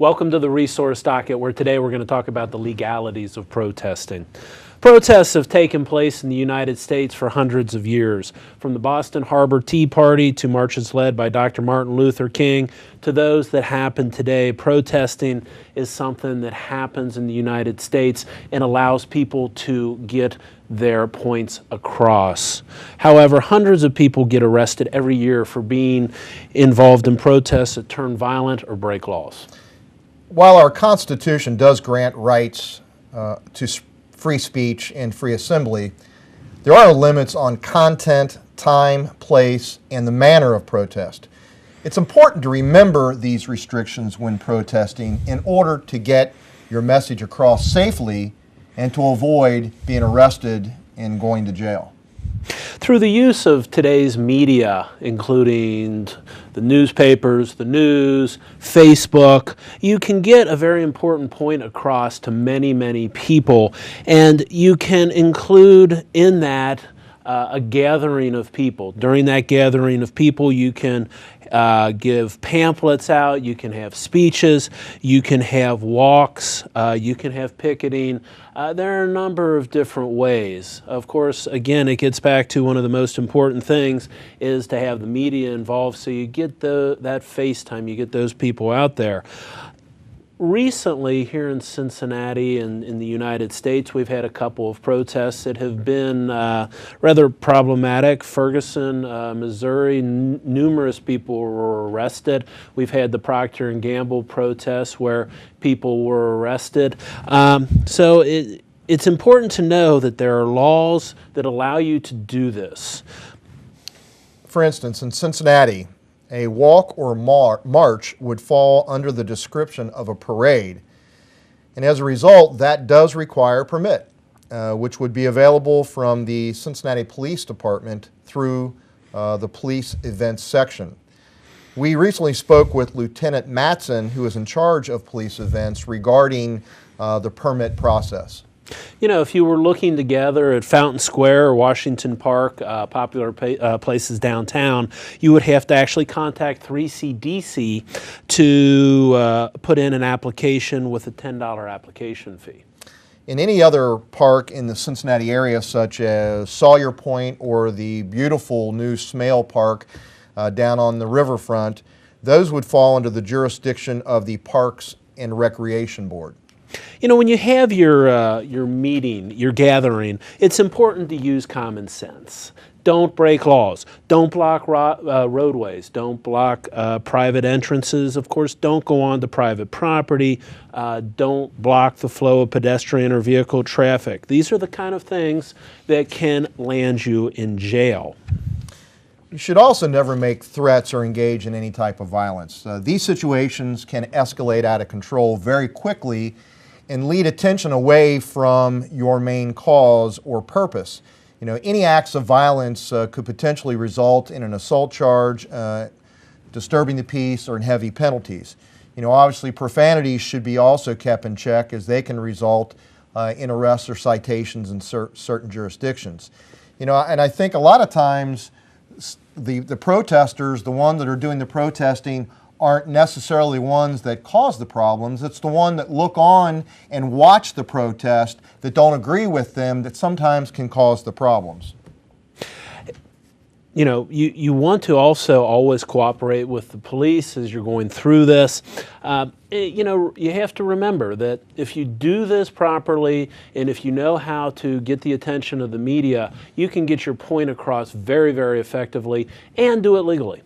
Welcome to the Resource Docket, where today we're going to talk about the legalities of protesting. Protests have taken place in the United States for hundreds of years, from the Boston Harbor Tea Party to marches led by Dr. Martin Luther King to those that happen today. Protesting is something that happens in the United States and allows people to get their points across. However, hundreds of people get arrested every year for being involved in protests that turn violent or break laws. While our Constitution does grant rights to free speech and free assembly, there are limits on content, time, place, and the manner of protest. It's important to remember these restrictions when protesting in order to get your message across safely and to avoid being arrested and going to jail. Through the use of today's media, including the newspapers, the news, Facebook, you can get a very important point across to many, many people, and you can include in that a gathering of people. During that gathering of people, you can give pamphlets out, you can have speeches, you can have walks, you can have picketing. There are a number of different ways. Of course, again, it gets back to one of the most important things is to have the media involved so you get that face time, you get those people out there. Recently, here in Cincinnati and in the United States, we've had a couple of protests that have been rather problematic. Ferguson, Missouri, numerous people were arrested. We've had the Procter & Gamble protests where people were arrested. So it's important to know that there are laws that allow you to do this. For instance, in Cincinnati, a walk or march would fall under the description of a parade. And as a result, that does require a permit, which would be available from the Cincinnati Police Department through the police events section. We recently spoke with Lieutenant Matson, who is in charge of police events, regarding the permit process. You know, if you were looking to gather at Fountain Square or Washington Park, popular places downtown, you would have to actually contact 3CDC to put in an application with a $10 application fee. In any other park in the Cincinnati area, such as Sawyer Point or the beautiful new Smale Park down on the riverfront, those would fall under the jurisdiction of the Parks and Recreation Board. You know, when you have your meeting, your gathering, it's important to use common sense. Don't break laws. Don't block roadways. Don't block private entrances. Of course, don't go onto private property. Don't block the flow of pedestrian or vehicle traffic. These are the kind of things that can land you in jail. You should also never make threats or engage in any type of violence. These situations can escalate out of control very quickly and lead attention away from your main cause or purpose. You know, any acts of violence could potentially result in an assault charge, disturbing the peace, or in heavy penalties. You know, obviously profanities should be also kept in check, as they can result in arrests or citations in certain jurisdictions. You know, and I think a lot of times the protesters, the ones that are doing the protesting, aren't necessarily ones that cause the problems. It's the one that look on and watch the protest that don't agree with them that sometimes can cause the problems. You know, you want to also always cooperate with the police as you're going through this. You know, you have to remember that if you do this properly and if you know how to get the attention of the media, you can get your point across very, very effectively and do it legally.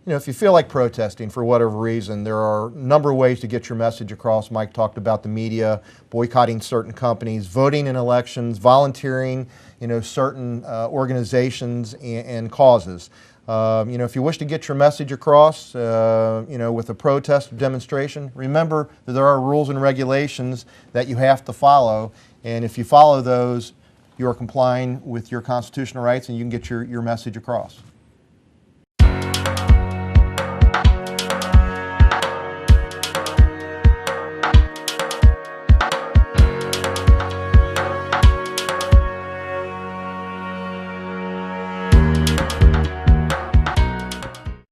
You know, if you feel like protesting for whatever reason, there are a number of ways to get your message across. Mike talked about the media, boycotting certain companies, voting in elections, volunteering, you know, certain organizations and causes. You know, if you wish to get your message across, you know, with a protest or demonstration, remember that there are rules and regulations that you have to follow, and if you follow those, you are complying with your constitutional rights and you can get your message across.